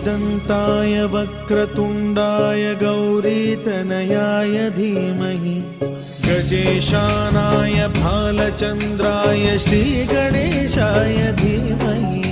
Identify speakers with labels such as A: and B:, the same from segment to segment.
A: एकदन्ताय वक्रतुण्डाय गौरीतनयाय धीमहि गजेशानाय भालचन्द्राय श्रीगणेशाय धीमहि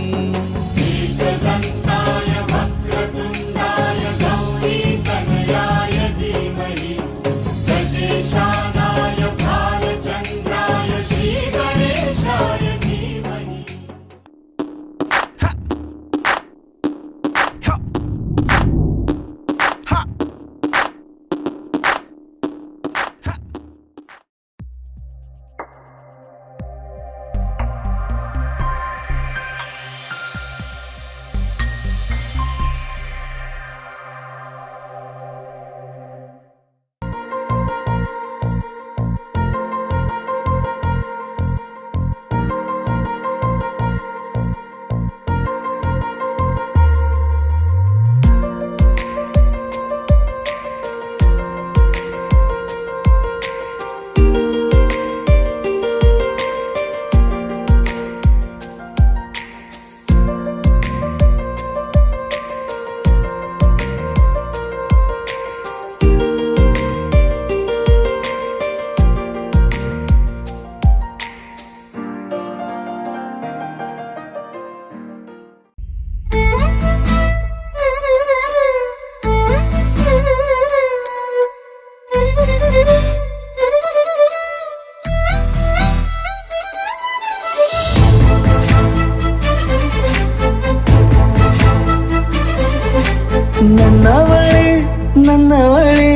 B: ನನ್ನವಳೆ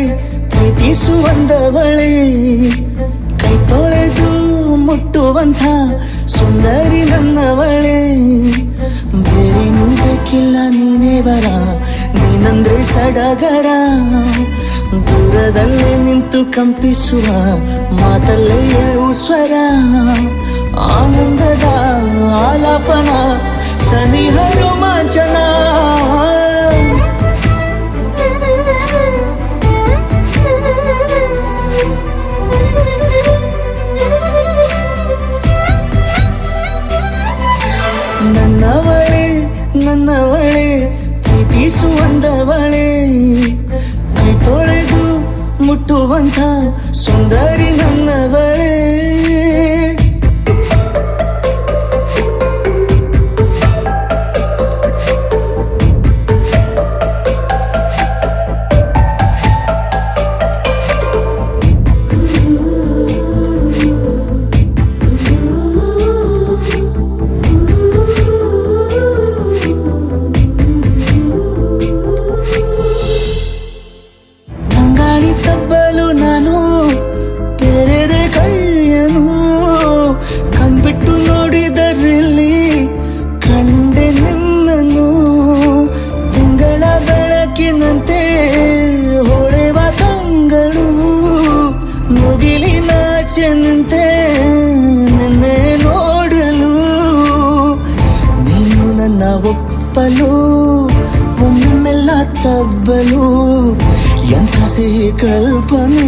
B: ಪ್ರೀತಿಸುವಂದವಳೆ ಕೈ ತೊಳೆದು ಮುಟ್ಟುವಂಥ ಸುಂದರಿ ನನ್ನವಳೆ ಬೇರೇನೂ ಬೇಕಿಲ್ಲ ನೀನೇ ಬರ ನೀನಂದ್ರೆ ಸಡಗರ ದೂರದಲ್ಲೇ ನಿಂತು ಕಂಪಿಸುವ ಮಾತಲ್ಲೇ ಏಳು ಸ್ವರ ಆನಂದದ ಆಲಾಪನ ಸನಿಹ ರೋಮಾಂಚನ ನನ್ನವಳೆ ಪ್ರೀತಿಸುವಂದವಳೆ ಕೈ ತೊಳೆದು ಮುಟ್ಟುವಂಥ ಸುಂದರಿ ನನ್ನವಳೆ ತಬ್ಬಲು ನಾನು ತೆರೆದೆ ಕೈಯನು ಕಣ್ಬಿಟ್ಟು ನೋಡಿದರಲ್ಲಿ ಕಂಡೆ ನಿನ್ನನು ತಿಂಗಳ ಬೆಳಕಿನಂತೆ ಹೊಳೆವ ಕಂಗಳು ಮುಗಿಲಿನಾಚೆ ನಿಂತೆ ನಿನ್ನೆ ನೋಡಲು ನೀನು ನನ್ನ ಒಪ್ಪಲು ಒಮ್ಮೆಲ್ಲ ತಬ್ಬಲು ಎಂಥ ಸಿಹಿ ಕಲ್ಪನೆ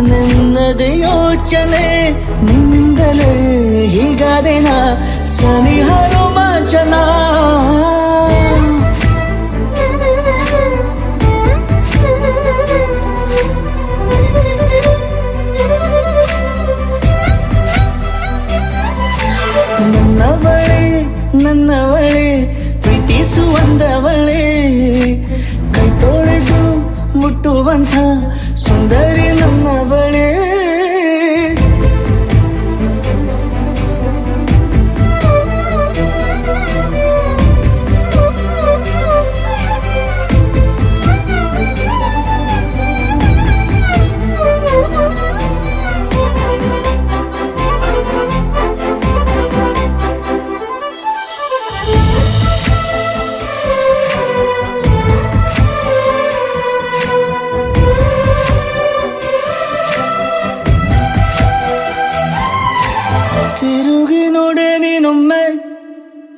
B: ನಿನ್ನದೇ ಯೋಚನೆ ನಿನ್ನಿಂದಲೇ ಹೀಗಾದೆನ ಸನಿಹ ರೋಮಾಂಚನ ನನ್ನವಳೆ ಪ್ರೀತಿಸುವಂದವಳೆ ಕೈ ತೊಳೆದು ಮುಟ್ಟುವಂಥ ಸುಂದರಿ ನನ್ನವಳೆ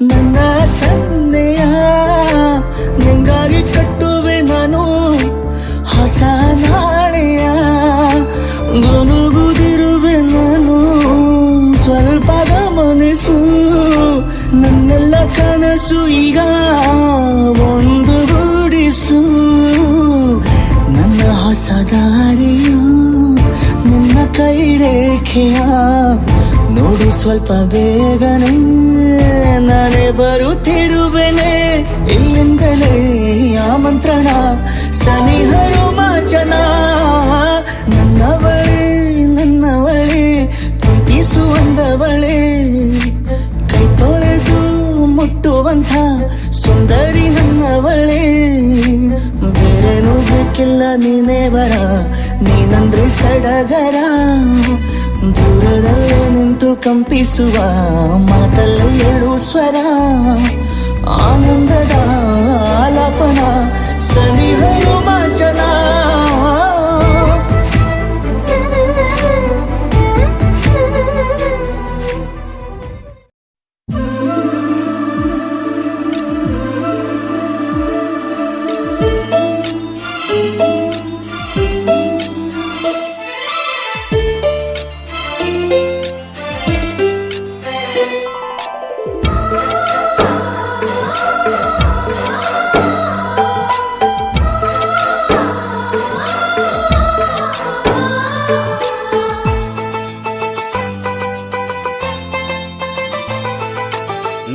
B: ನನ್ನ ಸನ್ನೆಯ ನಿಂಗಾಗಿ ಕಟ್ಟುವೆ ನಾನು ಹೊಸ ನಾಳೆಯ ಗುನುಗುದಿರುವೆ ನಾನು ಸ್ವಲ್ಪ ಗಮನಿಸು ನನ್ನೆಲ್ಲ ಕನಸು ಈಗ ಒಂದು ರೇಖೆಯ ನೋಡು ಸ್ವಲ್ಪ ಬೇಗನೆ ನಾನೇ ಬರುತ್ತಿರುವೆನೆ ಇಲ್ಲಿಂದಲೇ ಆಮಂತ್ರಣ ಸನಿಹ ರೋಮಾಂಚನ ನನ್ನವಳೇ ಪ್ರೀತಿಸುವಂದವಳೇ ಕೈ ತೊಳೆದು ಮುಟ್ಟುವಂಥ ಸುಂದರಿ ನನ್ನವಳೇ ಬೇರೇನೂ ಬೇಕಿಲ್ಲ ನೀನೇ ಬರ ನೀನಂದ್ರೆ ಸಡಗರ ದೂರದಲ್ಲೇ ನಿಂತು ಕಂಪಿಸುವ ಮಾತಲ್ಲೇ ಏಳು ಸ್ವರ ಆನಂದದ ಆಲಾಪನ ಸನಿಹ ರೋಮಾಂಚನ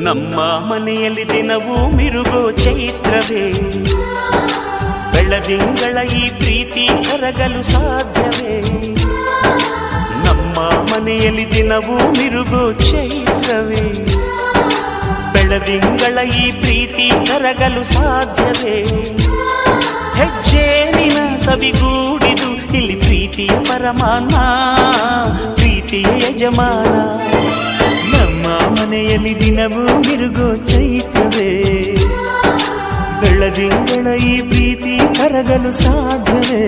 C: ನಮ್ಮ ಮನೆಯಲ್ಲಿ ದಿನವೂ ಮಿರುಗೋ ಚೈತ್ರವೇ ಬೆಳದಿಂಗಳ ಈ ಪ್ರೀತಿ ಕರಗಲು ಸಾಧ್ಯವೇ ನಮ್ಮ ಮನೆಯಲ್ಲಿ ದಿನವೂ ಮಿರುಗೋ ಚೈತ್ರವೇ ಬೆಳದಿಂಗಳ ಈ ಪ್ರೀತಿ ಕರಗಲು ಸಾಧ್ಯವೇ ಹೆಜ್ಜೇನಿನ ಸವಿಗೂಡಿದು ಇಲ್ಲಿ ಪ್ರೀತಿಯ ಪರಮಾನ ಪ್ರೀತಿಯ ಯಜಮಾನ ನಮ್ಮ ಮನೆಯಲ್ಲಿ ದಿನವೂ ಮಿರುಗೋ ಚೈತ್ರವೇ ಬೆಳದಿಂಗಳ ಈ ಪ್ರೀತಿ ಕರಗಲು ಸಾಧ್ಯವೇ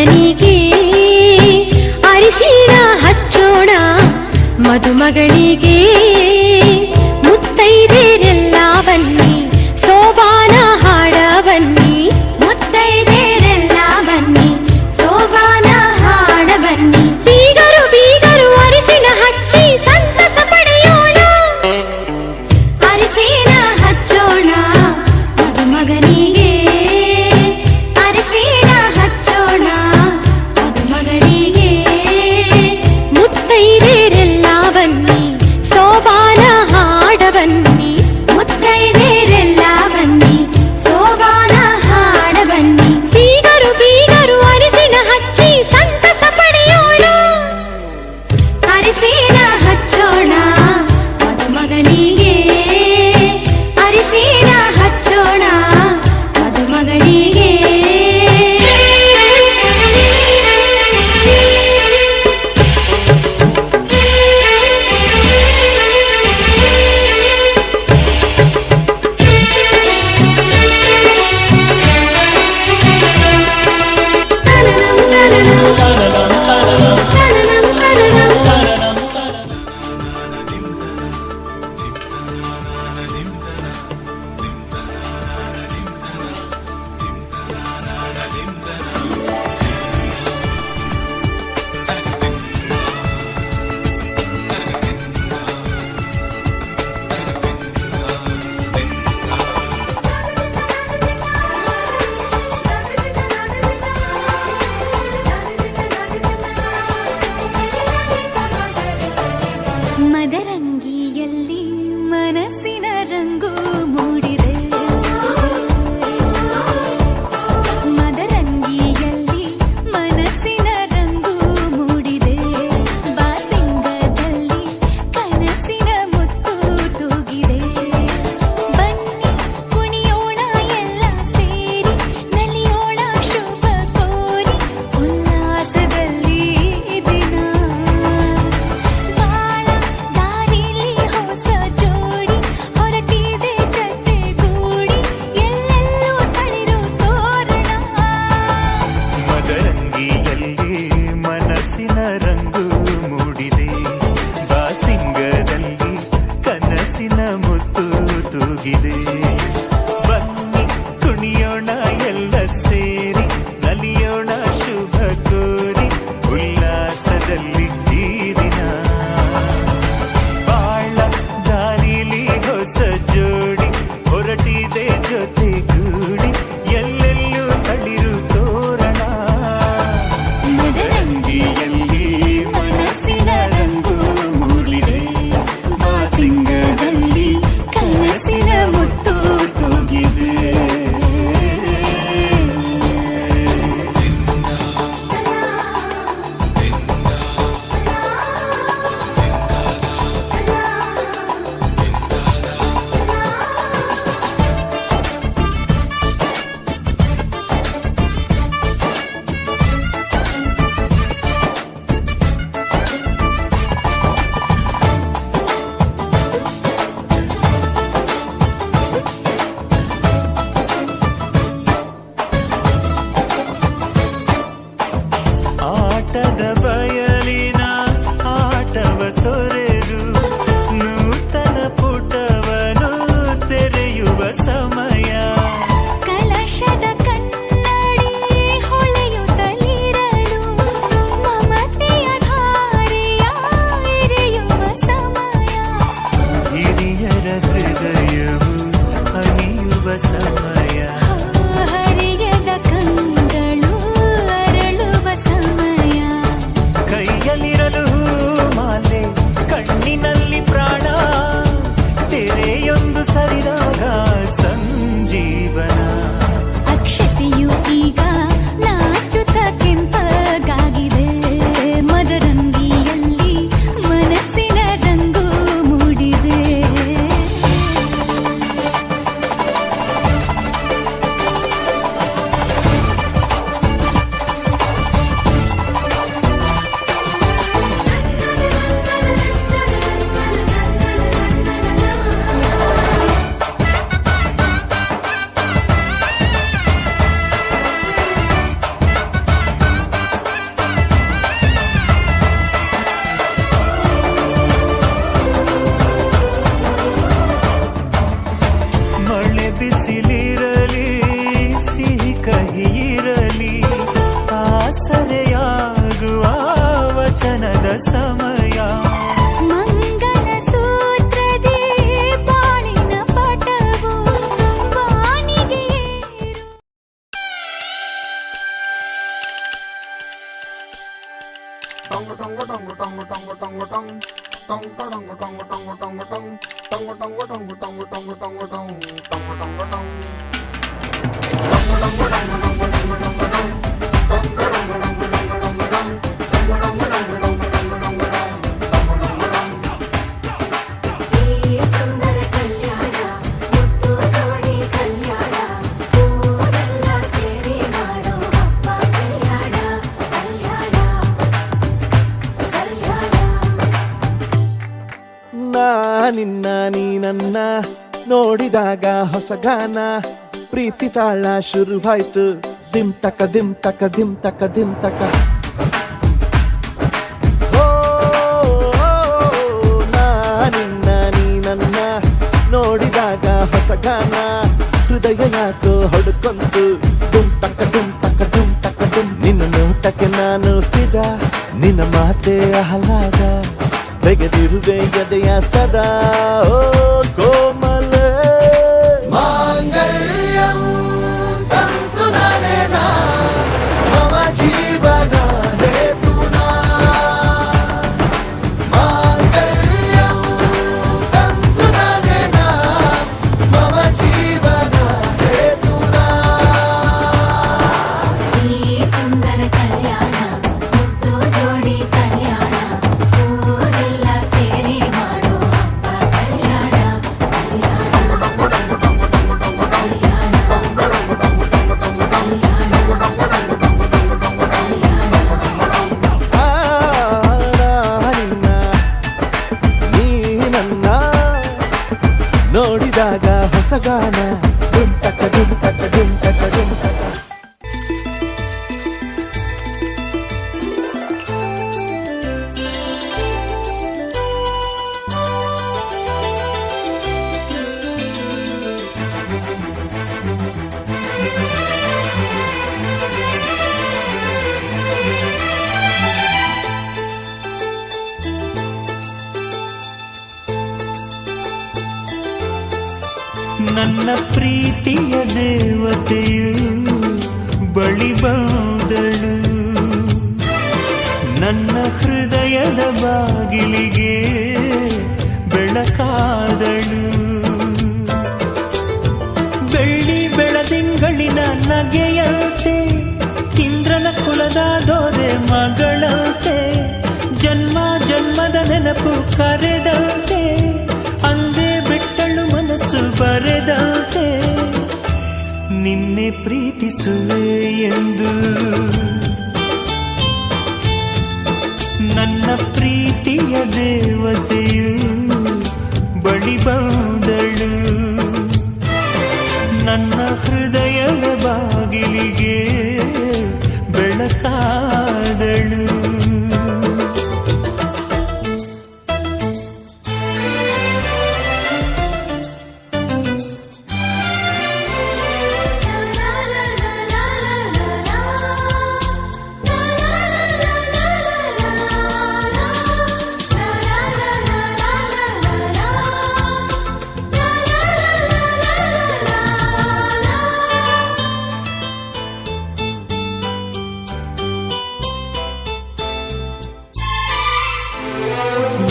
D: ಮದುಮಗನಿಗೆ ಅರಿಶಿನ ಹಚ್ಚೋಣ ಮದುಮಗಳಿಗೆ ಮುತ್ತೈದೆರೆಲ್ಲ ಬನ್ನಿ ಸೋಬಾನ ಹಾಡ ಬನ್ನಿ ಮುತ್ತೈದೆರೆಲ್ಲ ಬನ್ನಿ ಸೋಬಾನ ಹಾಡ ಬನ್ನಿ ಬೀಗರು ಬೀಗರು ಅರಿಶಿನ ಹಚ್ಚಿ ಸಂತಸ ಪಡೆಯೋಣ ಅರಿಶಿನ ಹಚ್ಚೋಣ ಮದುಮಗನಿಗೆ ಅರಿಶಿನ ಹಚ್ಚೋಣ ಮದುಮಗನಿಗೆ ಮುತ್ತೈದೆರೆಲ್ಲ ಬನ್ನಿ ಸೋಬಾನ ಹಾಡ ಬನ್ನಿ ಮುತ್ತೈದೆರೆಲ್ಲ ಬನ್ನಿ ಸೋಬಾನ ಹಾಡ ಬನ್ನಿ ಬೀಗರು ಬೀಗರು ಅರಿಶಿನ ಹಚ್ಚಿ ಸಂತಸ ಪಡೆಯೋಣ ಅರಿಶಿನ ಹಚ್ಚೋಣ ಮದುಮಗನಿಗೆ ಅರಿಶಿನ ಹಚ್ಚೋಣ ಮದುಮಗನಿಗೆ ಮದರಂಗಿಯಲ್ಲಿ ಮನಸ್ಸಿನ ರಂಗು ಮೂಡಿದೆ ಮದರಂಗಿಯಲ್ಲಿ ಮನಸ್ಸಿನ ರಂಗು ಮೂಡಿದೆ ಬಾಸಿಂಗದಲ್ಲಿ ಕನಸಿನ ಮುತ್ತು ತೂಗಿದೆ ಬನ್ನಿ ಕುಣಿಯೋಣ ಎಲ್ಲ ಸೇರಿ ನಲಿಯೋಣ ಶುಭ ಕೋರಿ ಉಲ್ಲಾಸದಲ್ಲಿ ದಿನ ಬಾಳ ದಾರಿಲಿ ಹೊಸ ಜೋಡಿ ಹೊರಟಿದೆ ಜೊತೆಗೂಡಿ ಎಲ್ಲೆಲ್ಲೂ ತಳಿರು ತೋರಣ
C: ಮದರಂಗಿಯಲ್ಲಿ ಮನಸ್ಸಿನ ರಂಗು ಮೂಡಿದೆ ಬಾಸಿಂಗದಲ್ಲಿ ಕನಸಿನ ಮುತ್ತು ತೂಗಿದೆ ಬನ್ನಿ ಕುಣಿಯೋಣ ಎಲ್ಲ ಸೇರಿ ನಲಿಯೋಣ ಶುಭ ಕೋರಿ ಉಲ್ಲಾಸದಲ್ಲಿ ಈ ದಿನ ಬಾಳ ದಾರಿಲಿ ಹೊಸ ಜೋಡಿ ಹೊರಟಿದೆ ಜೊತೆಗೂಡಿ ಎಲ್ಲೆಲ್ಲೂ ತಳಿರು ತೋರಣ ಮದರಂಗಿಯಲ್ಲಿ ಮನಸ್ಸಿನ ರಂಗು ಮೂಡಿದೆ ಬಾಸಿಂಗದಲ್ಲಿ ಕನಸಿನ ಮುತ್ತು ತೂಗಿದೆ ಆಟದ ಬಯಲಿನ ಆಟವ ತೊರೆದು ನೂತನ ಪುಟವನು ತೆರೆಯುವ ಸಮಯ
D: ಕಲಶದ ಕನ್ನಡಿ ಹೊಳೆಯುತ್ತಲಿರಲು ಮಮತೆಯ ಧಾರೆಯ ಎರೆಯುವ ಸಮಯ
C: ಹಿರಿಯರ ಹೃದಯವು ಹನಿಯುವ ಸಮಯ
D: ಹರಿಯದ ಕಂಗಳು ಅರಳುವ ಸಮಯ
C: ಕೈಯಲ್ಲಿರಲು ಮಾಲೆ ಕಣ್ಣಿನಲ್ಲಿ ಪ್ರಾಣ ತೆರೆಯೊಂದು ಸರಿದಾಗ ಸಂಜೀವನ
D: ಅಕ್ಷತೆಯು ಈಗ ನಾಚುತ್ತ ಕೆಂಪಗಾಗಿದೆ ಮದರಂಗಿಯಲ್ಲಿ ಮನಸ್ಸಿನ ರಂಗು ಮೂಡಿದೆ ಈ ಸುಂದರ ಕಲ್ಯಾಣ ಮುತ್ತು ಜೋಡಿ ಕಲ್ಯಾಣ ಊರೆಲ್ಲ ಸೇರಿ ಮಾಡೋ ಹಬ್ಬ ಕಲ್ಯಾಣ ಕಲ್ಯಾಣ ಕಲ್ಯಾಣ
C: ನಿನ್ನ ನೀ ನನ್ನ ನೋಡಿದಾಗ ಹೊಸ ಗಾನ ಪ್ರೀತಿ ತಾಳ ಶುರುವಾಯ್ತು ದಿಮ್ ತಕ ದಿಮ್ ತಕ ದಿಮ್ ತಕ ದಿಮ್ ತಕ ಓ, ನಿನ್ನ ನೀ ನನ್ನ ನೋಡಿದಾಗ ಹೊಸ ಗಾನ ಹೃದಯ ಯಾಕೋ ಹೊಡ್ಕೊಂತು ಡುಮ್ ತಕ ಡುಮ್ ತಕ ಡುಮ್ ತಕ ಡುಮ್ ನಿನ್ನ ನೋಟಕ್ಕೆ ನಾನು ಫಿದ ನಿನ್ನ ಮಾತೆ ಆಹ್ಲಾದ ಬೆಗೆದಿರುವೆ ಎದೆಯ ಸದಾ ಓ ಕೋಮಲ ಮಾಂಗಲ್ಯಂ ತಂತು ನಾನೇನ ಮಮ ಜೀವನ ಹೇತುನಾ ಮಾಂಗಲ್ಯಂ ತಂತು ನಾನೇನ ಮಮ ಜೀವನ ಹೇತುನಾ
D: ಈ ಸುಂದರ ಕಲ್ಯಾಣ ಮುತ್ತು ಜೋಡಿ ಕಲ್ಯಾಣ ಊರೆಲ್ಲ ಸೇರಿ ಮಾಡೋ ಹಬ್ಬ ಕಲ್ಯಾಣ
C: ನಿನ್ನ ನೀ ನನ್ನ ನೋಡಿದಾಗ ಹೊಸ ಗಾನ ಡುಮ್ ಟಕ ಡುಮ್ ಟಕ ಡುಮ್ ಟಕ ಡುಮ್ ಟಕ
E: ನನ್ನ ಪ್ರೀತಿಯ ದೇವತೆಯು ಬಳಿ ಬಂದಳು ನನ್ನ ಹೃದಯದ ಬಾಗಿಲಿಗೆ ಬೆಳಕಾದಳು ಬೆಳ್ಳಿ ಬೆಳದಿಂಗಳಿನ ನಗೆಯಂತೆ ಇಂದ್ರನ ಕುಲದ ದೊರೆ ಮಗಳಂತೆ ಜನ್ಮ ಜನ್ಮದ ನೆನಪು ಕರೆದಂತೆ ಅಂದೇ ಬಿಟ್ಟಳು ಮನಸ್ಸು ಬರೆದಂತೆ ನಿನ್ನೆ ಪ್ರೀತಿಸುವೆ ಎಂದು ನನ್ನ ಪ್ರೀತಿಯ ದೇವತೆಯು ಬಳಿ ಬಂದಳು ನನ್ನ ಹೃದಯದ ಬಾಗಿಲಿಗೆ ಬೆಳಕಾದಳು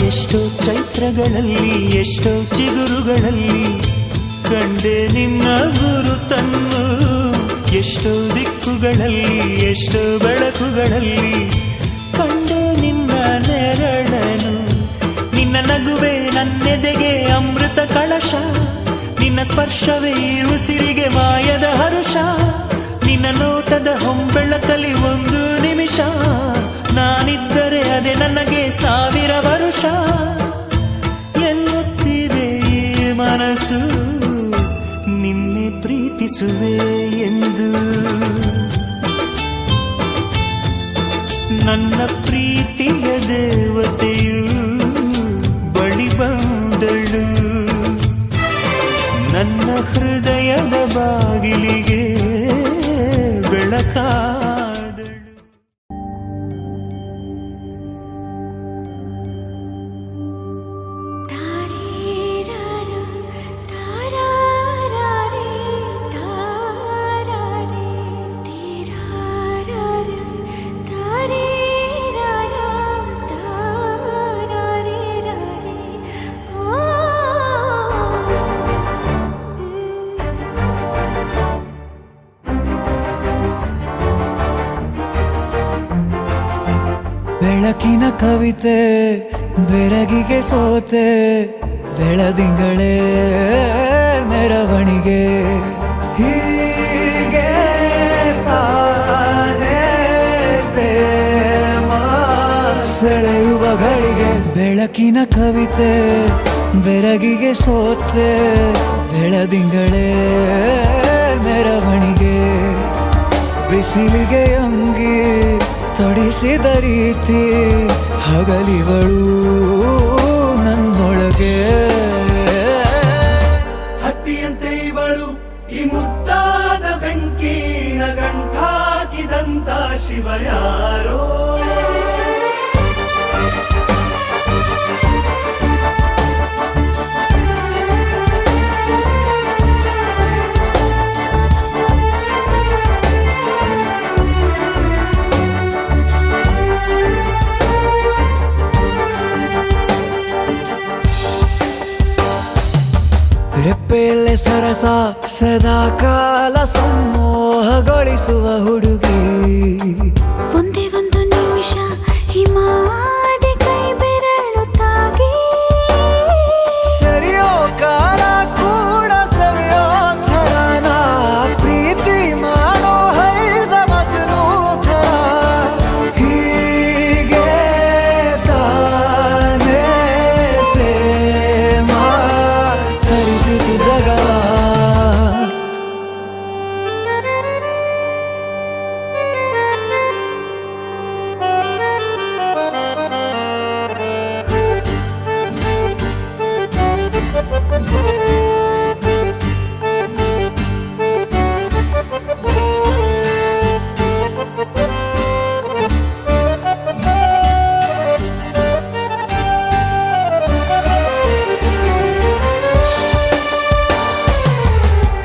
E: ಎಷ್ಟೋ ಚೈತ್ರಗಳಲ್ಲಿ ಎಷ್ಟೋ ಚಿಗುರುಗಳಲ್ಲಿ ಕಂಡೆ ನಿನ್ನ ಗುರುತನ್ನು ಎಷ್ಟೋ ದಿಕ್ಕುಗಳಲ್ಲಿ ಎಷ್ಟೋ ಬೆಳಕುಗಳಲ್ಲಿ ಕಂಡೆ ನಿನ್ನ ನೆರಳನು ನಿನ್ನ ನಗುವೆ ನನ್ನೆದೆಗೆ ಅಮೃತ ಕಳಶ ನಿನ್ನ ಸ್ಪರ್ಶವೇ ಈ ಉಸಿರಿಗೆ ಮಾಯದ ಹರುಷ ನಿನ್ನ ನೋಟದ ಹೊಂಬೆಳಕಲಿ ಒಂದು ನಿಮಿಷ ನಾನಿದ್ದರೆ ಅದೇ ನನಗೆ 1000 ವರುಷ ಎನ್ನುತ್ತಿದೆ ಈ ಮನಸ್ಸು ನಿನ್ನೆ ಪ್ರೀತಿಸುವೆ ಎಂದು ನನ್ನ ಪ್ರೀತಿಯ ದೇವತೆಯು ಬಳಿ ಬಂದಳು ನನ್ನ ಹೃದಯದ ಬಾಗಿಲಿಗೆ ಬೆಳಕಾದಳು
D: ಆ
B: ಬೆಳಕಿನ ಕವಿತೆ ಬೆರಗಿಗೆ ಸೋತೆ ಬೆಳದಿಂಗಳೇ ಮೆರವಣಿಗೆ ಹೀಗೆ ತಾನೇ ಪ್ರೇಮ ಸೆಳೆಯುವ ಗಳಿಗೆ ಬೆಳಕಿನ ಕವಿತೆ ಬೆರಗಿಗೆ ಸೋತೆ ಬೆಳದಿಂಗಳೇ ಮೆರವಣಿಗೆ ಬಿಸಿಲಿಗೆ ಅಂಗಿ ತೊಡಿಸಿದ ರೀತಿ ಹಗಲಿಗಳು ನನ್ನೊಳಗೆ
E: ಹತ್ತಿಯಂತೆ ಇವಳು ಈ ಮುದ್ದಾದ ಬೆಂಕಿನ ಗಂಟಾಕಿದಂತ ಶಿವ ಯಾರೋ
B: ರೆಪ್ಪೆಯಲ್ಲೇ ಸರಸ ಸದಾ ಕಾಲ ಸಂಮೋಹಗೊಳಿಸುವ ಹುಡುಗಿ
D: ಒಂದೇ ಒಂದು ನಿಮಿಷ ಹಿಮಾದಿ ಕೈ ಬೆರಳು ತಾಗಿ
B: ಸರಿಯೋ ಕಾಲ ಕೂಡ ಸವಿಯೋ ಥರನ ಪ್ರೀತಿ ಮಾಡೋ ಹೈದ ಮಜನು ಥರ ಹೀಗೆ ತಾನೇ ಪ್ರೇಮ ಸರಿಸಿತು ಜಗವ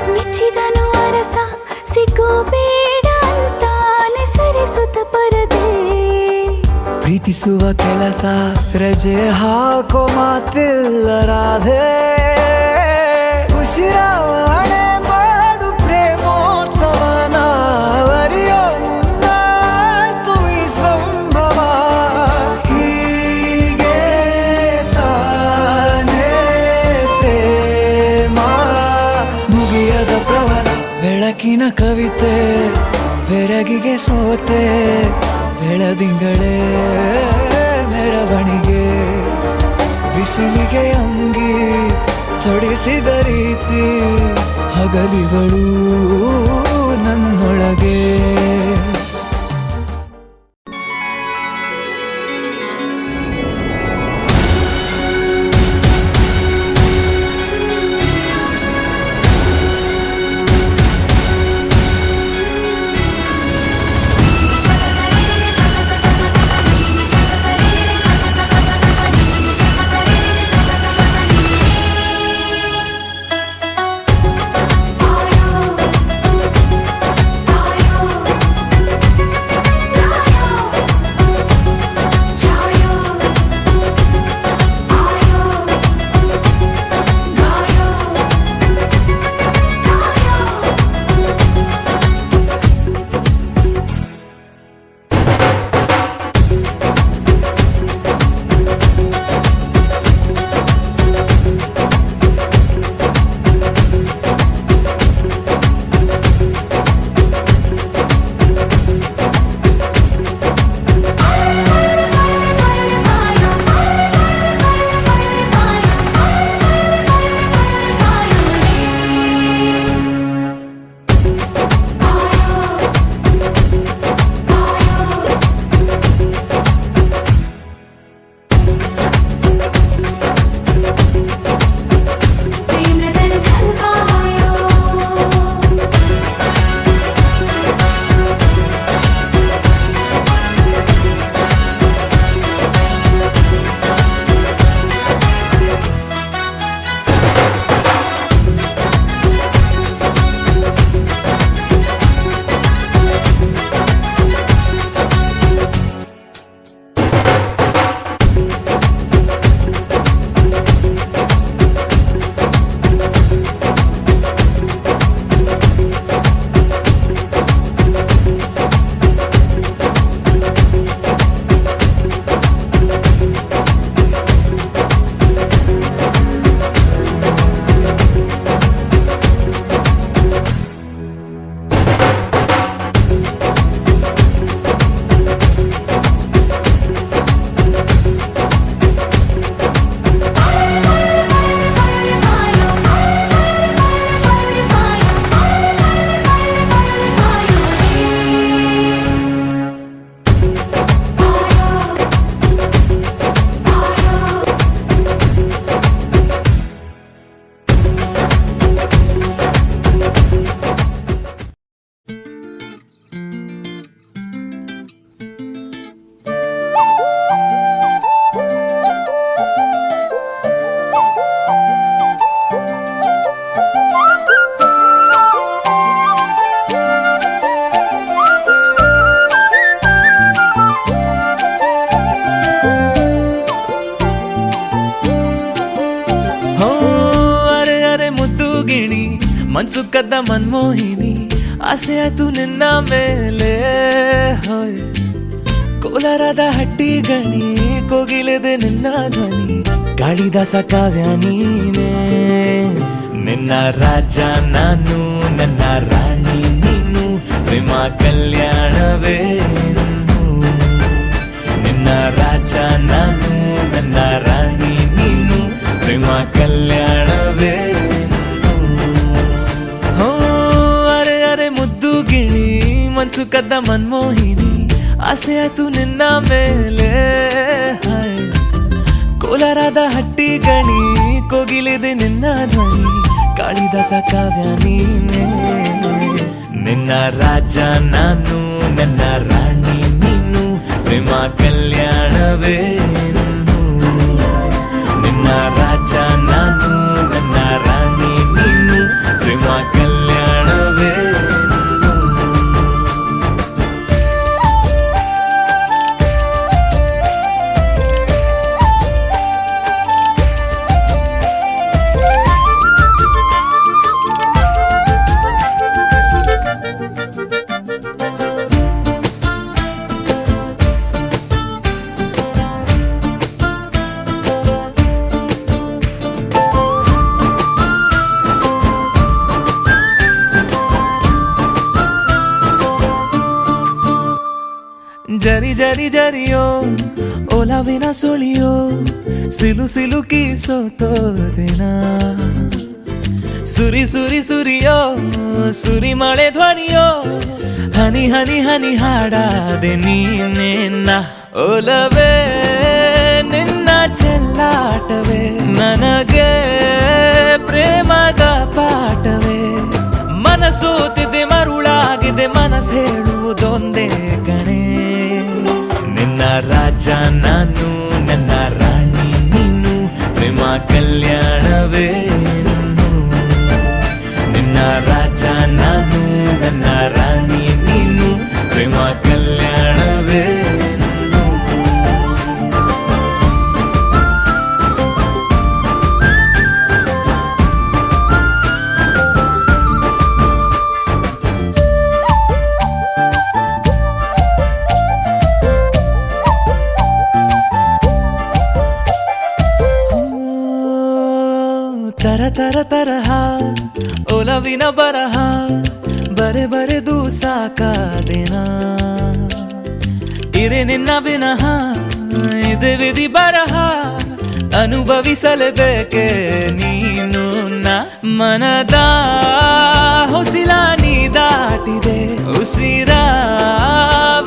D: ಮೆಚ್ಚಿದನು ಅರಸ ಸಿಗೋಬೇಡ ಅಂತಾನೆ ಸರಿಸುತ್ತ ಪರದೆ
B: ಪ್ರೀತಿಸುವ ಕೆಲಸ ರಜೆ ಹಾಕೋ ಮಾತಿಲ್ಲ ರಾಧೆ ಉಸಿರಾವಣೆ ಮಾಡು ಪ್ರೇಮೋತ್ಸವನ ಅರಿಯೋ ಮುಂದಾಯ್ತು ಈ ಸಂಭವ ಹೀಗೆ ತಾನೇ ಪ್ರೇಮ ಮುಗಿಯದ ಪ್ರವರ ಬೆಳಕಿನ ಕವಿತೆ ಬೆರಗಿಗೆ ಸೋತೆ ಬೆಳದಿಂಗಳೇ ಮೆರವಣಿಗೆ ಬಿಸಿಲಿಗೆ ಅಂಗಿ ತೊಡಿಸಿದ ರೀತಿ ಹಗಲಿಗಳು ನನ್ನೊಳಗೆ
D: ಆಯೋ
F: ಗಿಣಿ ಮನ್ಸು ಕದ್ದ ಮನ್ಮೋಹಿನಿ ಆಸೆ ಆಯ್ತು ನಿನ್ನ ಮೇಲೆ ಹೋಯ್ ಕೋಲಾರದ ಹಟ್ಟಿ ಗಣಿ ಕೋಗಿಲೆದೆ ನಿನ್ನ ಧ್ವನಿ ಕಾಳಿದಾಸ ಕಾವ್ಯ ನೀನೇ ನಿನ್ನ ರಾಜ ನಾನು ನನ್ನ ರಾಣಿ ನೀನು ಪ್ರೇಮ ಕಲ್ಯಾಣವೇ ನಿನ್ನ ರಾಜ ನಾನು ನನ್ನ ರಾಣಿ ನೀನು ಪ್ರೇಮ ಕಲ್ಯಾಣವೇ ಹೋ ಅರೆ ಅರೆ ಮುದ್ದು ಗಿಣಿ ಮನ್ಸು ಕದ್ದ ಮನ್ಮೋಹಿನಿ ಆಸೆ ಆಯ್ತು ನಿನ್ನ ಮೇಲೆ ಕೋಲಾರದ ಹಟ್ಟಿ ಗಣಿ ಕೋಗಿಲಿದೆ ನಿನ್ನ ಧ್ವನಿ ಕಾಳಿದಾಸ ಕಾವ್ಯ ನೀನೇ ನಿನ್ನ ರಾಜ ನಾನು ನನ್ನ ರಾಣಿ ನೀನು ಪ್ರೇಮ ಕಲ್ಯಾಣವೇ ನಿನ್ನ ರಾಜ ನಾನು ನನ್ನ ರಾಣಿ ನೀನು ಪ್ರೇಮ ಕಲ್ಯಾಣವೇ ಜರಿ ಜರಿ ಜರಿಯೋ ಓಲಾವಿನ ಸುಳಿಯೋ ಸಿಲು ಸಿಲುಕಿ ಸೋತೋದಿನ ಸುರಿ ಸುರಿ ಸುರಿಯೋ ಸುರಿ ಮಳೆ ಧ್ವನಿಯೋ ಹನಿ ಹನಿ ಹನಿ ಹಾಡಾದೆ ನೀನೇನ ಓಲವೇ ನಿನ್ನ ಚೆಲ್ಲಾಟವೇ ನನಗೆ ಪ್ರೇಮದ ಪಾಠವೇ ಮನಸೋತಿದೆ ಮರುಳಾಗಿದೆ ಮನಸ್ಸು ಹೇಳುವುದೊಂದೇ ಕಣೆ ನಿನ್ನ ರಾಜ ನಾನು ನನ್ನ ರಾಣಿ ನೀನು ಪ್ರೇಮ ಕಲ್ಯಾಣವೇ ನಿನ್ನ ರಾಜ ನಾನು ನನ್ನ ರಾಣಿ ನೀನು ಪ್ರೇಮ ಕಲ್ಯಾಣವೇ ತರ ತರ ತರಹ ಒಲವಿನ ಬರಹ ಬರೆ ಬರೆದು ಸಾಕಾದೆನ ಇರೆ ನಿನ್ನ ವಿನಃ ಇದೆ ವಿಧಿ ಬರಹ ಅನುಭವಿಸಲೇಬೇಕೆ ನೀನು ಮನದ ಹೊಸಿಲ ನೀ ದಾಟಿದೆ ಉಸಿರ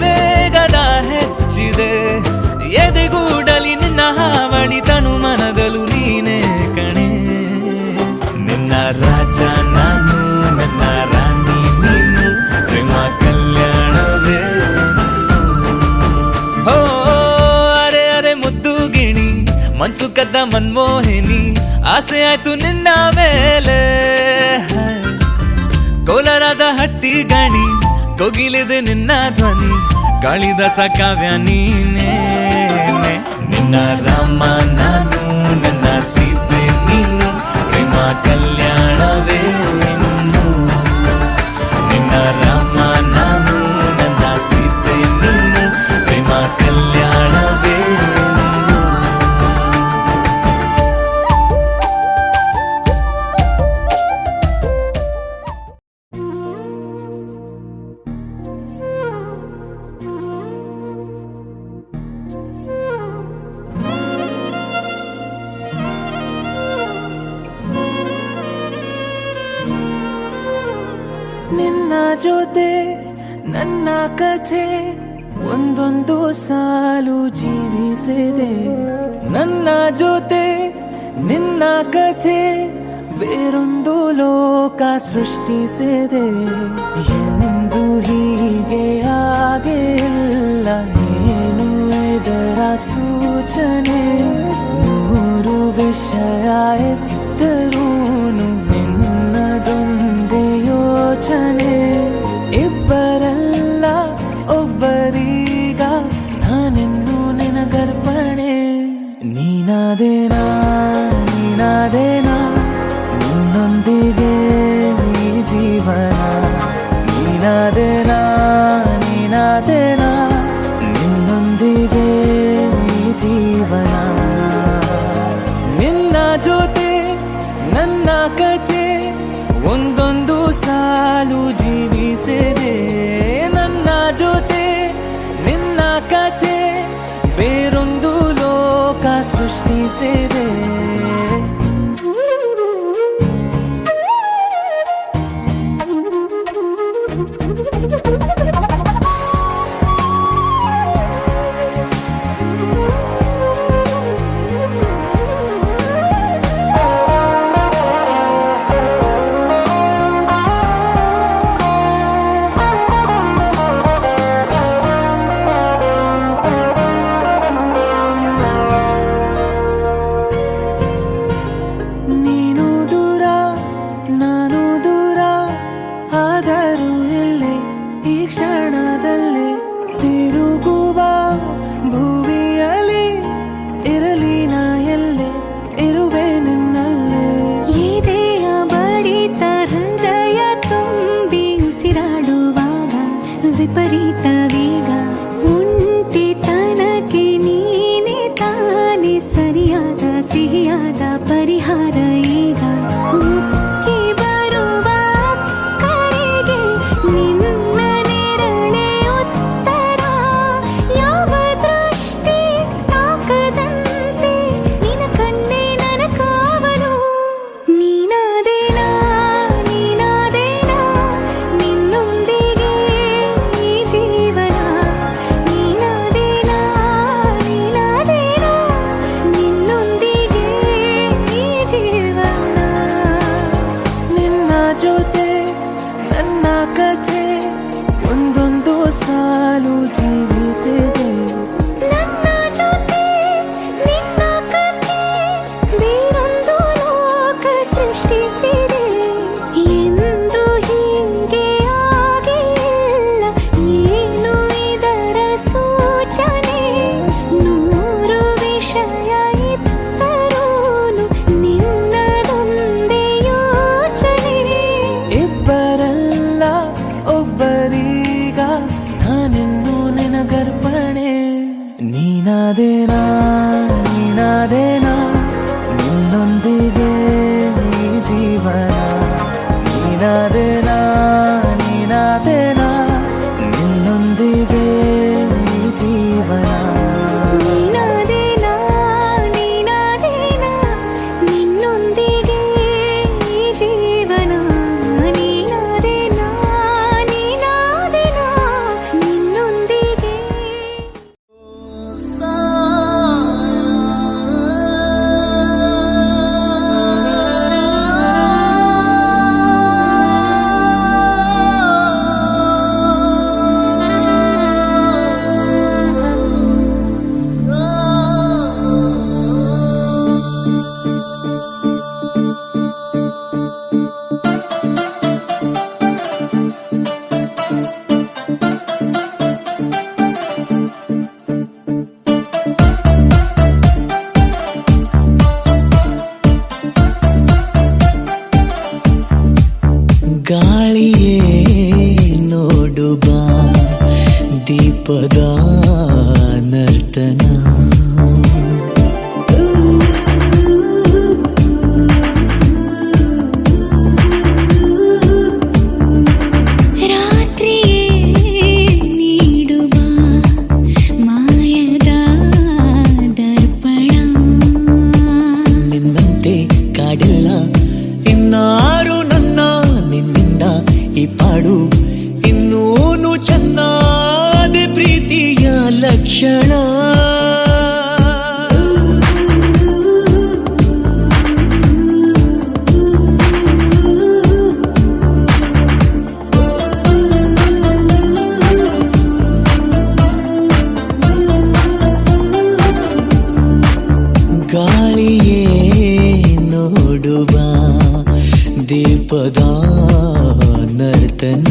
F: ವೇಗದ ಹೆಚ್ಚಿದೆ ಎದೆಗೂಡಲಿ ನಿನ್ನ ಹಾವಳಿ ತನು ಮನದಲು ನೀನೇ ಕಣೆ ನಿನ್ನ ರಾಜ ನಾನು ನನ್ನ ರಾಣಿ ನೀನು ಪ್ರೇಮ ಕಲ್ಯಾಣವೇ ಹೋ ಅರೆ ಅರೆ ಮುದ್ದು ಗಿಣಿ ಮನ್ಸು ಕದ್ದ ಮನ್ಮೋಹಿನಿ ಆಸೆ ಆಯ್ತು ನಿನ್ನ ಮೇಲೆ ಕೋಲಾರದ ಹಟ್ಟಿ ಗಣಿ ಕೋಗಿಲಿದೆ ನಿನ್ನ ಧ್ವನಿ ಕಾಳಿದಾಸ ಕಾವ್ಯ ನೀನೇ ನಿನ್ನ ರಾಮ ನಾನು ನನ್ನ ಸೀತೆ ನೀನು ಪ್ರೇಮ ಕಲ್ಯಾಣವೇ ನಿನ್ನ ರಾಮ ನಾನು ನನ್ನ ಸೀತೆ ನೀನು ಪ್ರೇಮ ಕಲ್ಯಾಣವೇ ನಿನ್ನ ಜೊತೆ ನನ್ನ ಕಥೆ ಒಂದೊಂದು ಸಾಲು ಜೀವಿಸಿದೆ ನನ್ನ ಜೊತೆ ನಿನ್ನ ಕಥೆ ಬೇರೊಂದು ಲೋಕ ಸೃಷ್ಟಿಸಿದೆ ಎಂದು ಹೀಗೆ ಆಗಿಲ್ಲ ಏನು ಇದರ ಸೂಚನೆ ನೂರು ವಿಷಯ ಎತ್ತರೂನು ನಿನ್ನದೊಂದೇ ಯೋಚನೆ ಇಬ್ಬರಲ್ಲ ಒಬ್ಬರೀಗ ನಾನಿನ್ನು ನಿನಗರ್ಪಣೆ ನೀನಾದೇನಾ ನೀನಾದೇನಾ ನಿನ್ನೊಂದಿಗೆ ಜೀವನ ನೀನಾದೇನಾ ನೀನಾದೇನಾ ನಿನ್ನೊಂದಿಗೆ ಈ ಜೀವನ ನಿನ್ನ ಜೊತೆ ನನ್ನ ಕಥೆ ಒಂದೊಂದು ಸಾಲು ಜೀವಿಸಿದೆ ನನ್ನ ಜೊತೆ ನಿನ್ನ ಕಥೆ ಬೇರೊಂದು ಲೋಕ ಸೃಷ್ಟಿಸಿದೆ ನೀನು ದೂರ ನಾನು ದೂರ ಆದರೂ ಇಲ್ಲೇ ಈ ಕ್ಷಣದಲ್ಲಿ ತಿರುಗುವ ಭುವಿಯಲ್ಲಿ ಇರಲಿ ನಾ ಎಲ್ಲೆ ಇರುವೆ ನಿನ್ನಲ್ಲೇ
D: ಎದೆಯ ಬಡಿತ ಹೃದಯ ತುಂಬಿ ಉಸಿರಾಡುವಾಗ ವಿಪರೀತ ವೇಗ ಒಂಟಿತನಕ್ಕೆ ನೀನೆ ತಾನೆ ಸರಿಯಾದ ಸಿಹಿಯಾದ ಪರಿಹಾರ ಈಗ ಉಕ್ಕಿ ಬರುವ ಕರೆಗೆ ನಿನ್ನ ನೆರಳೆ ಉತ್ತರ ಯಾವ ದೃಷ್ಟಿ ತಾಕದಂತೆ ನಿನ ಕಣ್ಣೆ ನನ್ನ ಕಾವಲು ನೀನಾದೇನಾ ನೀನಾದೇನಾ ನಿನ್ನೊಂದಿಗೆ ಈ ಜೀವನ ನೀನಾದೇನಾ ನೀನಾದೇನಾ ನಿನ್ನೊಂದಿಗೆ ಈ ಜೀವನ
F: ನಿನ್ನ ಜೊತೆ ನನ್ನ ಕಥೆ ಒಂದೊಂದು ಸಾಲು ಜೀವಿಸಿದೆ
D: ನನ್ನ ಜೊತೆ ನಿನ್ನ ಕಥೆ ಬೇರೊಂದು ಲೋಕ ಸೃಷ್ಟಿಸಿದೆ ಎಂದು ಹೀಗೆ ಆಗಿಲ್ಲ ಏನು ಇದರ ಸೂಚನೆ ನೂರು ವಿಷಯ ಇತ್ತರೂನು ನಿನ್ನದೊಂದೇ ಯೋಚನೆ
F: ಇಬ್ಬರಲ್ಲ ಒಬ್ಬರೀಗ ನಾನಿನ್ನು ನಿನಗರ್ಪಣೆ ನೀನಾದೇನಾ ನೀನಾದೇನಾ ನಿನ್ನೊಂದಿಗೆ ಈ ಜೀವನ ನೀನಾದೇನಾ ನೀನಾದೇನಾ ನಿನ್ನೊಂದಿಗೆ ಈ ಜೀವನ
D: ನೀನಾದೇನಾ ನೀನಾದೇನಾ ನಿನ್ನೊಂದಿಗೆ ಈ ಜೀವನ ನೀನಾದೇನಾ ನೀನಾದೇನಾ ನಿನ್ನೊಂದಿಗೆ
B: ಗಾಳಿಯೇ ನೋಡು ಬಾ ದೀಪದ ನರ್ತನ
D: ರಾತ್ರಿಯೇ ನೀಡುವ ಮಾಯದ ದರ್ಪಣ
B: ನಿನ್ನಂತೆ ಕಾಡಿಲ್ಲ ಇನ್ನಾರು ನನ್ನ ನಿನ್ನಿಂದ ಈ ಪಾಡು ಇನ್ನೂನು ಚೆನ್ನಾದ ಪ್ರೀತಿಯ ಲಕ್ಷಣ ಗಾಳಿಯೇ ನೋಡುವ ದೀಪದ ನರ್ತನ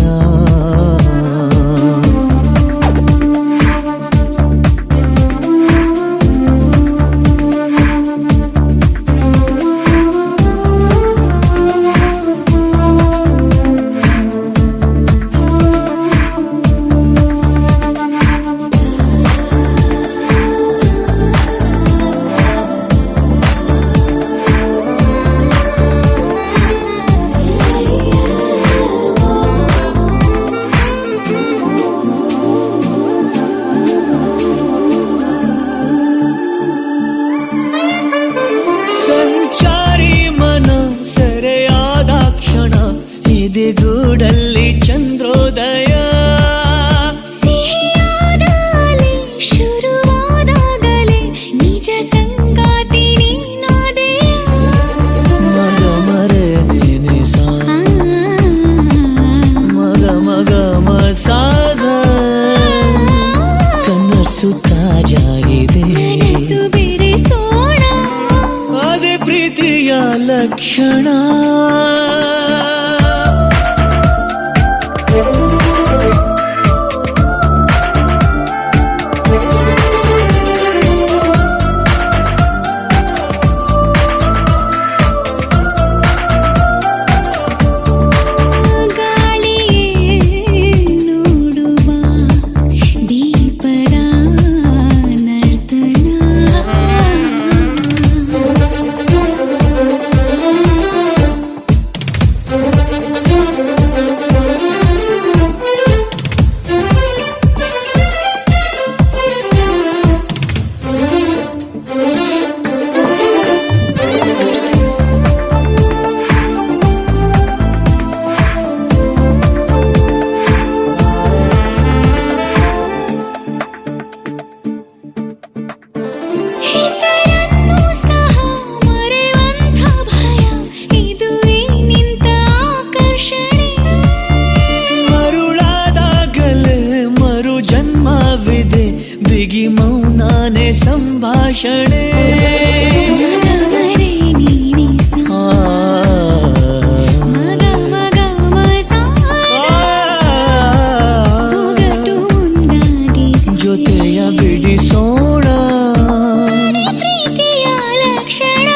B: ಪ್ರೀತಿಯ ಲಕ್ಷಣ
D: ಗಾಳಿಯೇ ನೋಡುವ ದೀಪದ ನರ್ತನ ಹೆಸರನ್ನು ಸಹ ಮರೆವಂಥ ಭಯ ಇದು ನಿಂತ ಆಕರ್ಷಣೆ
B: ಮರುಳಾದಾಗಲೇ ಮರು ಜನ್ಮವಿದೆ ಬಿಗಿ ಮೌನಾನೆ ಸಂಭಾಷಣೆ
D: ಮಗವರೆ ನೀನೆ ಸ ಮಗ ಮಗ ಮಸ ಒಗಟು ಮುಂದಾಗಿದೆ
B: ಜೊತೆಯ ಬಿಡಿಸೋಣ
D: ಪ್ರೀತಿಯ ಲಕ್ಷಣ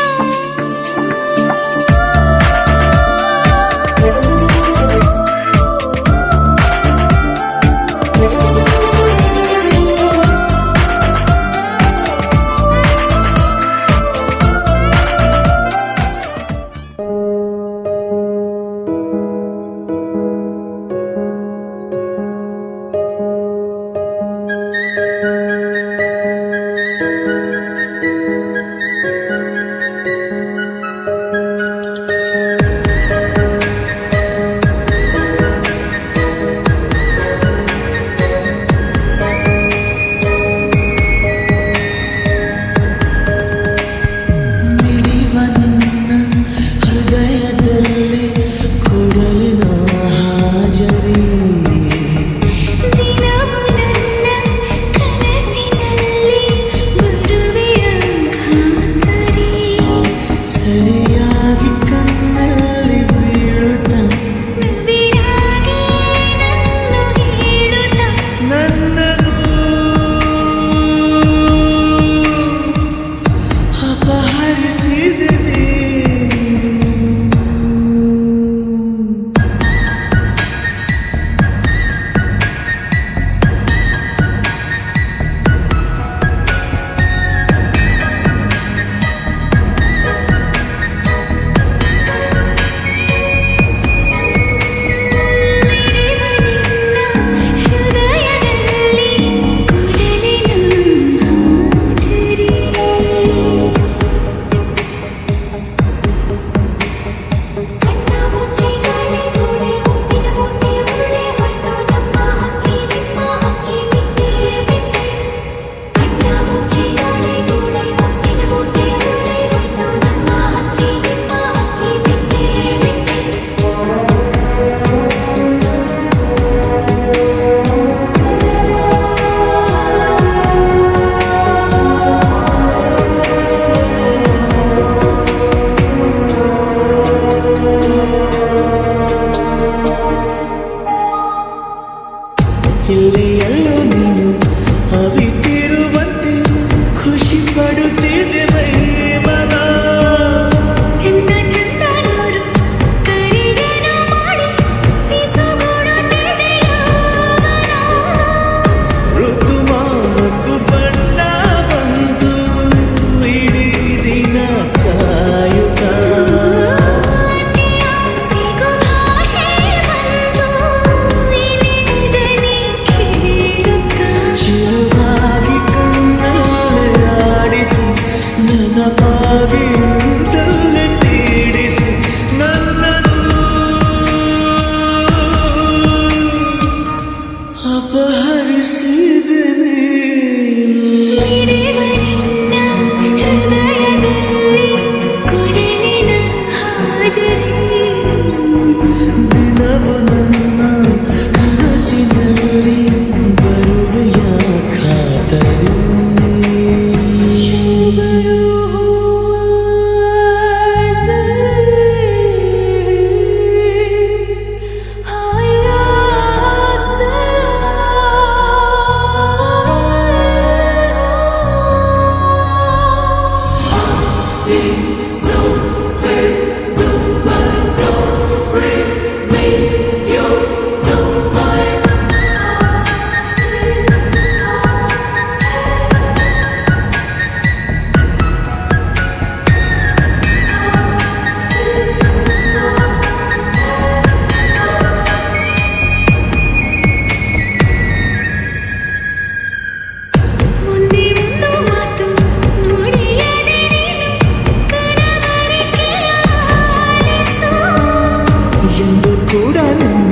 B: ಎಂದು ಕೂಡ ನನ್ನ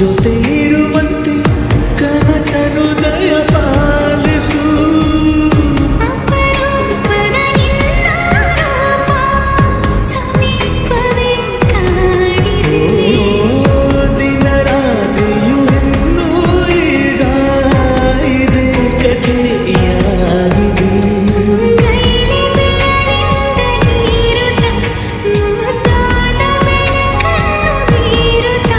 B: ಜೊತೆ ಇರುವಂತೆ ಕನಸನು ದಯ ಪಾಲಿಸು.
D: ಅಪರೂಪದ ನಿನ್ನ ರೂಪ ಸಮೀಪವೇ ಕಾಡಿದೆ.
B: ದಿನ ರಾತ್ರಿಯು ಇನ್ನೂ ಈಗ ಇದೇ ಕಥೆಯಾಗಿದೆ.
D: ಕೈಲಿ ಬೆರಳಿಂದ ಗೀರುತ್ತ ಮುದ್ದಾದ ಬೆಳಕನ್ನು ಬೀರುತ್ತ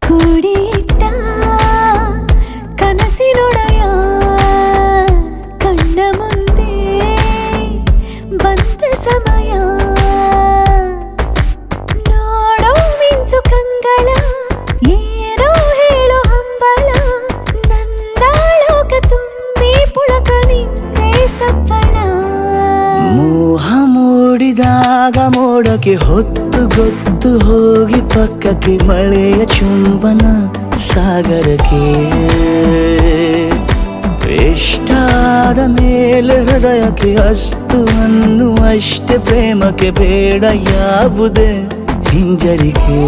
D: ಕೂಡಿಟ್ಟ ಕನಸಿನೊಡೆಯ ಕಣ್ಣ ಮುಂದೆ ಬಂದ ಸಮಯ. ನೋಡೋ ಮಿಂಚು ಕಂಗಳ ಏರೋ ಹೇಳೋ ಹಂಬಲ. ನನ್ನ ಲೋಕ ತುಂಬಿ ಪುಳಕ ನಿಂದೆ ಸಪ್ಪಳ.
B: ಮೋಹ ಮೂಡಿದಾಗ ಮೋಡಕ್ಕೆ ಹೊತ್ತು ಗೊತ್ತು ಹೋಗಿ ಪಕ್ಕಕ್ಕೆ ಮಳೆಯ ಚುಂಬನ ಸಾಗರಕ್ಕೆ. ಇಷ್ಟಾದ ಮೇಲೆ ಹೃದಯಕ್ಕೆ ಅಸ್ತು ಅನ್ನುವಷ್ಟೇ ಪ್ರೇಮಕ್ಕೆ ಬೇಡ ಯಾವುದೇ ಹಿಂಜರಿಕೆ.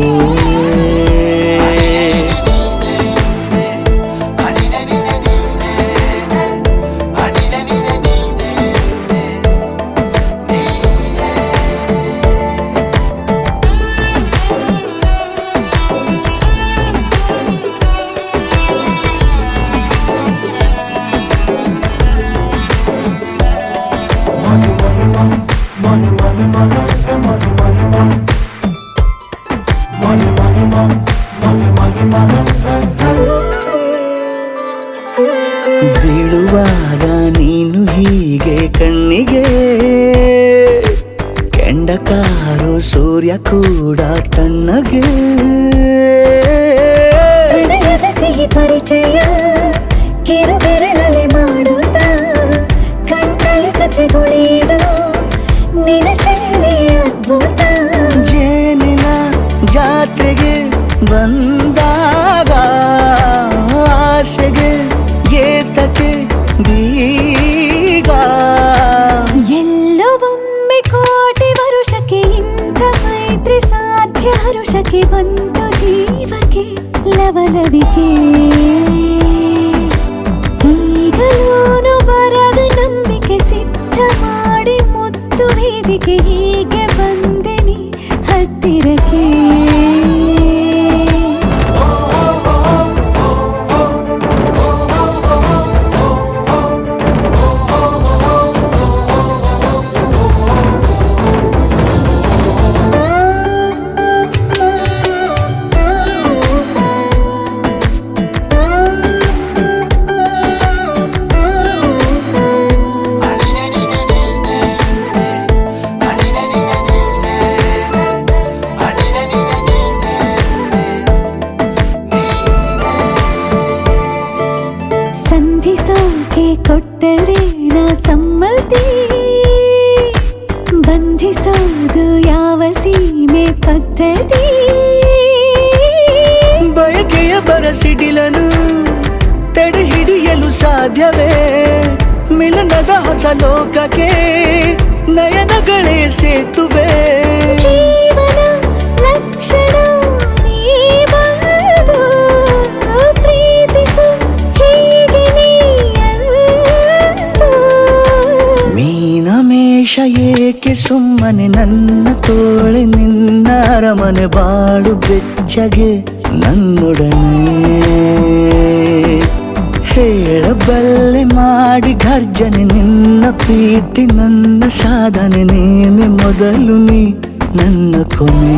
B: ಬೀಳುವಾಗ ನೀನು ಹೀಗೆ ಕಣ್ಣಿಗೆ ಕೆಂಡಕಾರೋ ಸೂರ್ಯ ಕೂಡ ತಣ್ಣಗೆ.
D: ಪ್ರಣಯದ ಸಿಹಿ ಪರಿಚಯ ಕಿರು ಬೆರಳಲೆ ಮಾಡುತ್ತ ಕಣ್ಣಲ್ಲಿ ಕಚಗುಳಿಡು ನಿನ ಶೈಲಿ ಅದ್ಭುತ.
B: ಜೇನಿನ ಜಾತ್ರೆಗೆ ಬಂದಾಗ ಆಸೆಗೆ ಏತಕ್ಕೆ ಬೀಗ.
D: ಎಲ್ಲೋ ಒಮ್ಮೆ ಕೋಟಿ ವರುಷಕ್ಕೆ ಇಂಥ ಮೈತ್ರಿ ಸಾಧ್ಯ. ಹರುಷಕ್ಕೆ ಬಂತು ಜೀವಕ್ಕೆ ಲವಲವಿಕೆ. ಈಗಲೂನು ಬರದು ನಂಬಿಕೆ ಸಿದ್ಧ ಮಾಡಿ ಮುತ್ತು ವೇದಿಕೆ. ಹೀಗೆ ಬಂದೆ ನೀ ಹತ್ತಿರಕ್ಕೆ. ಸಂಧಿಸೋಕೆ ಕೊಟ್ಟರೆ ನಾ ಸಮ್ಮತಿ. ಬಂಧಿಸೋದು ಯಾವ ಸೀಮೆ ಪದ್ಧತಿ.
B: ಬಯಕೆಯ ಬರಸಿಡಿಲನು ತಡೆ ಹಿಡಿಯಲು ಸಾಧ್ಯವೇ. ಮಿಲನದ ಹೊಸ ಲೋಕಕ್ಕೆ ನಯನಗಳೇ ಸೇತುವೆ.
D: ಜೀವನ ಲಕ್ಷಣ ನೀ ಬಂದು ಪ್ರೀತಿಸು ಹೀಗೆ ನೀಯಂದು.
B: ಮೀನಮೇಷ ಏಕೆ ಸುಮ್ಮನೆ ನನ್ನ ತೋಳೆ ನಿನ್ನ ಅರಮನೆ ಬಾಳು ಬೆಚ್ಚಗೆ ನನ್ನೊಡನೆ. ಹೇಳಬಲ್ಲೆ ಮಾಡಿ ಘರ್ಜನೆ ನಿನ್ನ ಪ್ರೀತಿ ನನ್ನ ಸಾಧನೆ. ನೀನೆ ಮೊದಲು ನೀ ನನ್ನ ಕೊನೆ.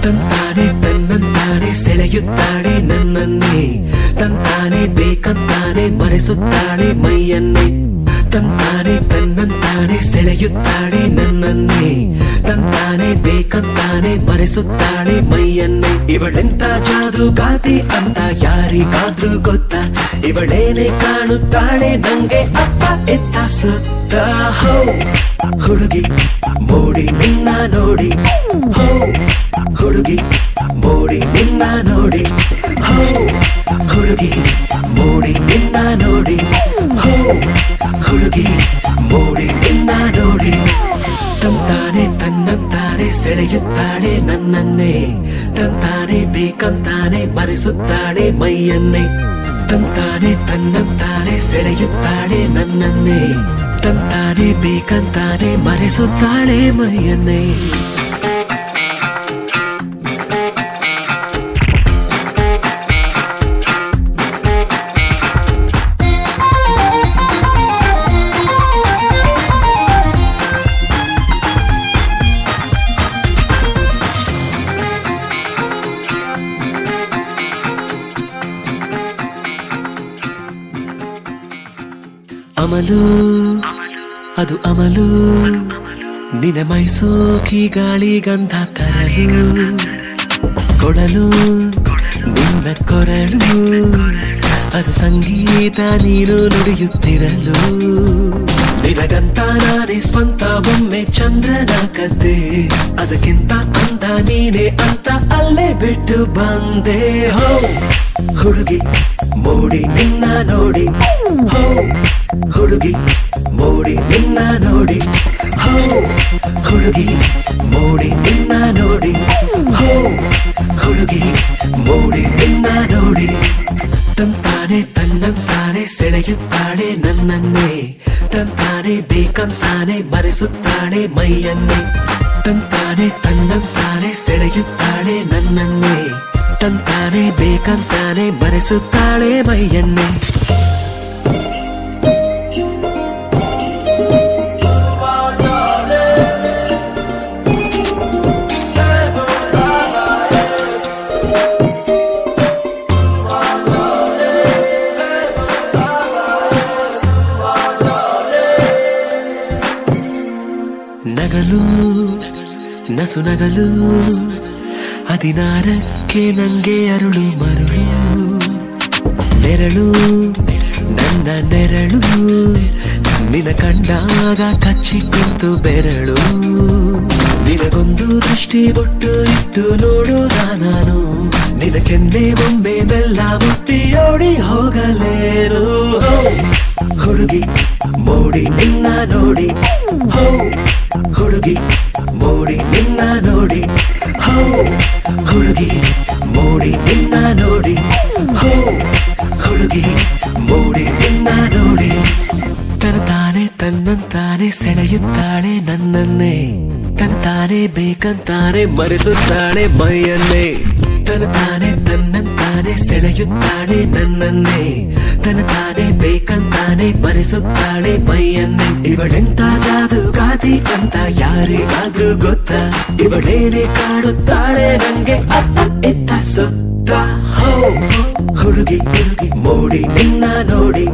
G: ತಂತಾನೆ ತನ್ನಂತಾನೆ ಸೆಳೆಯುತ್ತಾಳೆ ನನ್ನನ್ನೇ, ತಂತಾನೆ ಬೇಕಂತಾನೆ ಮರೆಸುತ್ತಾಳೆ ಮೈಯನ್ನೇ. ತಂತಾನೆ ತನ್ನಂತಾನೆ ಸೆಳೆಯುತ್ತಾಳೆ ನನ್ನನ್ನೇ, ತಂತಾನೆ ಬೇಕಂತಾನೆ ಮರೆಸುತ್ತಾಳೆ ಮೈಯನ್ನೇ. ಇವಳೆಂತ ಜಾದುಗಾತಿ ಅಂತ ಯಾರಿಗಾದ್ರೂ ಗೊತ್ತಾ? ಇವಳೇನೆ ಕಾಣುತ್ತಾಳೆ ನಂಗೆ ಅಪ್ಪ ಎತ್ತ ಸುತ್ತ. ಹೋ ಹುಡುಗಿ ಮೋಡಿ ನಿನ್ನ ನೋಡಿ, ಹೋ ಹುಡುಗಿ ಮೋಡಿ ನಿನ್ನ ನೋಡಿ, ಹೋ ಹುಡುಗಿ ಮೋಡಿ ನಿನ್ನ ನೋಡಿ, ಹೋ ಹುಡುಗಿ ಮೋಡಿ ನಿನ್ನ ನೋಡಿ. ತಂತಾನೆ ತನ್ನಂತಾನೆ ಸೆಳೆಯುತ್ತಾಳೆ ನನ್ನನ್ನೇ, ತಂತಾನೆ ಬೇಕಂತಾನೆ ಮರೆಸುತ್ತಾಳೆ ಮೈಯನ್ನೇ. ತಂತಾನೆ ತನ್ನಂತಾನೆ ಸೆಳೆಯುತ್ತಾಳೆ ನನ್ನನ್ನೇ, ತಂತಾನೆ ಬೇಕಂತಾನೆ ಮರೆಸುತ್ತಾಳೆ ಮೈಯನ್ನೇ. ಅಮಲು ಅದು ಅಮಲು, ನಿನ ಮೈಸೋಕಿ ಗಾಳಿ ಗಂಧ ತರಲು, ಕೊಡಲು ನಿನ್ನ ಕೊರಳು ಅದು ಸಂಗೀತ ನೀನು ನುಡಿಯುತ್ತಿರಲು. ನಿನಗಂತ ನಾನೇ ಸ್ವಂತ ಬೊಮ್ಮೆ ಚಂದ್ರನ ಕದ್ದೆ, ಅದಕ್ಕಿಂತ ಅಂದ ನೀನೆ ಅಂತ ಅಲ್ಲೇ ಬಿಟ್ಟು ಬಂದೆ. ಹೋ ಹುಡುಗಿ ಮೋಡಿ ನಿನ್ನ ನೋಡಿ, ಹೋ ಹುಡುಗಿ ಮೋಡಿ ನಿನ್ನ ನೋಡಿ, ಹೋ ಹುಡುಗಿ ಮೋಡಿ ನಿನ್ನ ನೋಡಿ, ಹೋ ಹುಡುಗಿ ಮೋಡಿ ನಿನ್ನ ನೋಡಿ. ತಂತಾನೆ ತನ್ನಂತಾನೆ ಸೆಳೆಯುತ್ತಾಳೆ ನನ್ನನ್ನೇ, ತಂತಾನೆ ಬೇಕಂತಾನೆ ಮರೆಸುತ್ತಾಳೆ ಮೈಯನ್ನೇ. ತಂತಾನೆ ತನ್ನಂತಾನೆ ಸೆಳೆಯುತ್ತಾಳೆ ನನ್ನನ್ನೇ, ತಂತಾನೆ ಬೇಕಂತಾನೆ ಮರೆಸುತ್ತಾಳೆ ಮೈಯನ್ನೇ. ನಗಲು ನಸು ನಗಲು ಹದಿನಾರಕ್ಕೆ ನಂಗೆ ಅರುಳು ಮರುಳು, ನೆರಳು ನನ್ನ ನೆರಳು ನಿನ ಕಂಡಾಗ ಕಚ್ಚಿಕೊಂತು ಬೆರಳು. ನಿನಗೊಂದು ದೃಷ್ಟಿ ಬೊಟ್ಟು ಇಟ್ಟು ನೋಡೋದ ನಾನು, ನಿನ ಕೆನ್ನೆ ಬೊಂಬೆ ಬೆಲ್ಲ ಮುಟ್ಟಿ ಓಡಿ ಹೋಗಲೇನು. ಹುಡುಗಿ ಮೋಡಿ ನಿನ್ನ ನೋಡಿ, ಹೋ ಹುಡುಗಿ ಮೋಡಿ ನಿನ್ನ ನೋಡಿ, ಹೋ ಹುಡುಗಿ ಮೋಡಿ ನಿನ್ನ ನೋಡಿ, ಹೋ ಹುಡುಗಿ ಮೋಡಿ ನಿನ್ನ ನೋಡಿ. ತನತಾನೆ ತನ್ನಂತಾನೆ ಸೆಳೆಯುತ್ತಾಳೆ ನನ್ನನ್ನೇ, ತನತಾನೆ ಬೇಕಂತಾನೆ ಮರೆಸುತ್ತಾಳೆ ಮೈಯನ್ನೇ. ತನತಾನೆ ತನ್ನಂತಾನೆ ಸೆಳೆಯುತ್ತಾಳೆ ನನ್ನನ್ನೇ, ತನತಾನೆ ಬೇಕಂತಾನೆ ಮರೆಸುತ್ತಾಳೆ ಮೈಯನ್ನೇ. ಇವಳೆಂತ ಜಾದುಗಾತಿ ಅಂತ ಯಾರಿಗಾದ್ರೂ ಗೊತ್ತಾ? ಇವಳೇನೆ ಕಾಡುತ್ತಾಳೆ ನಂಗೆ ಅಪ್ಪ ಎತ್ತ ಸುತ್ತ. ಹೋ ಹುಡುಗಿ ಹುಡುಗಿ ಮೋಡಿ ನಿನ್ನ ನೋಡಿ,